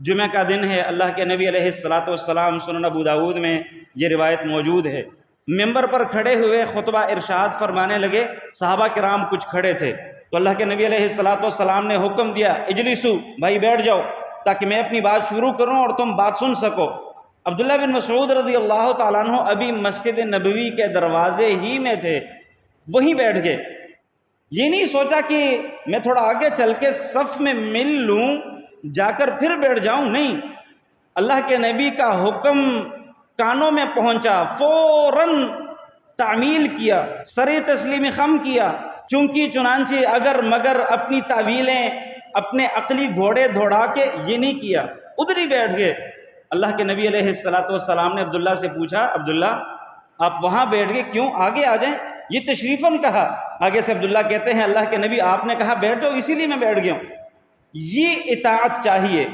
جمعہ کا دن ہے، اللہ کے نبی علیہ السلام سنن ابو داود میں یہ روایت موجود ہے، ممبر پر کھڑے ہوئے خطبہ ارشاد فرمانے لگے، صحابہ کرام کچھ کھڑے تھے تو اللہ کے نبی علیہ السلام نے حکم دیا، اجلسو، بھائی بیٹھ جاؤ تاکہ میں اپنی بات شروع کروں اور تم بات سن سکو۔ عبداللہ بن مسعود رضی اللہ تعالیٰ عنہ ابھی مسجد نبوی کے دروازے ہی میں تھے، وہیں بیٹھ گئے، یہ نہیں سوچا کہ میں تھوڑا آگے چل کے صف میں مل لوں جا کر پھر بیٹھ جاؤں، نہیں، اللہ کے نبی کا حکم کانوں میں پہنچا، فوراً تعمیل کیا، سر تسلیم خم کیا، چنانچہ اگر مگر اپنی تعویلیں اپنے عقلی گھوڑے دوڑا کے یہ نہیں کیا، ادھر ہی بیٹھ گئے۔ اللہ کے نبی علیہ السلام نے عبداللہ سے پوچھا، عبداللہ آپ وہاں بیٹھ گئے کیوں، آگے آ جائیں، یہ تشریفاً کہا۔ آگے سے عبداللہ کہتے ہیں اللہ کے نبی آپ نے کہا بیٹھ جاؤ، اسی لیے میں بیٹھ گیا ہوں۔ یہ اطاعت چاہیے،